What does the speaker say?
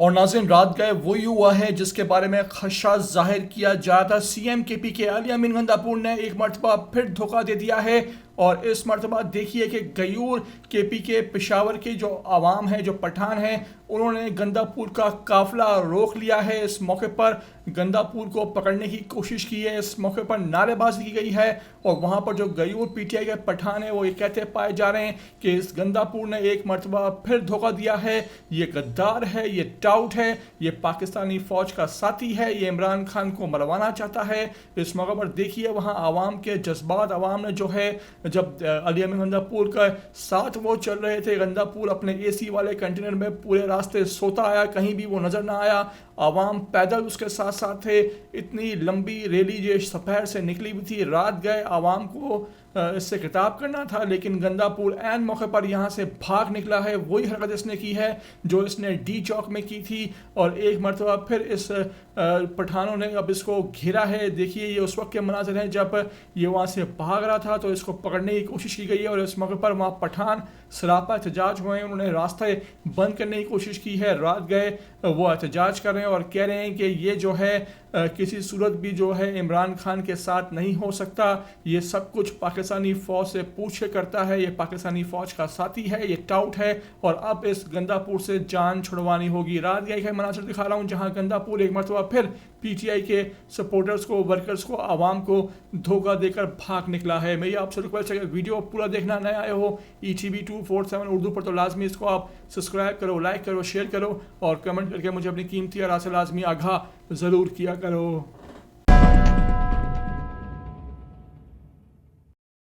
और नाज़रीन रात गए वही हुआ है जिसके बारे में खदशा जाहिर किया जा रहा था। सीएम केपी के अली अमीन गंदापुर ने एक मरतबा फिर धोखा दे दिया है और इस मरतबा देखिए कि गयूर केपी के पेशावर के जो आवाम है, जो पठान हैं, उन्होंने गंदापुर का काफिला रोक लिया है। इस मौके पर गंदापुर को पकड़ने की कोशिश की है, इस मौके पर नारेबाजी की गई है और वहाँ पर जो गयूर पीटीआई के पठान है वो ये कहते पाए जा रहे हैं कि इस गंदापुर ने एक मरतबा फिर धोखा दिया है, ये गद्दार है, ये टाउट है, ये पाकिस्तानी फ़ौज का साथी है, ये इमरान खान को मरवाना चाहता है। इस मौके पर देखिए वहाँ आवाम के जज्बात, आवाम ने जो है जब अली अमीन गंदापुर का साथ वो चल रहे थे, गंदापुर अपने एसी वाले कंटेनर में पूरे रास्ते सोता आया, कहीं भी वो नज़र ना आया। आवाम पैदल उसके साथ साथ थे। इतनी लंबी रैली जो सफर से निकली हुई थी, रात गए आवाम को इससे खिताब करना था, लेकिन गंदापुर ऐन मौके पर यहाँ से भाग निकला है। वही हरकत इसने की है जो इसने डी चौक में की थी और एक मरतबा फिर इस पठानों ने अब इसको घेरा है। देखिए ये उस वक्त के मनाज़िर हैं जब ये वहाँ से भाग रहा था तो इसको पकड़ने की कोशिश की गई है और इस मौके पर वहाँ पठान सरापा एहतजाज हुए हैं, उन्होंने रास्ते बंद करने की कोशिश की है। रात गए वो एहतजाज कर रहे हैं और कह रहे हैं कि ये जो है किसी सूरत भी जो है इमरान खान के साथ नहीं हो सकता, ये सब कुछ पाकिस्तानी फ़ौज से पूछ के करता है, ये पाकिस्तानी फ़ौज का साथी है, ये टाउट है और अब इस गंदापुर से जान छुड़वानी होगी। रात गए मनासर दिखा रहा हूँ जहाँ गंदापुर एक मरतबा फिर पीटीआई के सपोर्टर्स को, वर्कर्स को, आवाम को धोखा देकर भाग निकला है। मैं ये आपसे रिक्वेस्ट है कि वीडियो पूरा देखना, नया आए हो ETV 247 उर्दू पर तो लाजमी इसको आप सब्सक्राइब करो, लाइक करो, शेयर करो और कमेंट करके मुझे अपनी कीमती राय से लाजमी आगाह ज़रूर किया करो।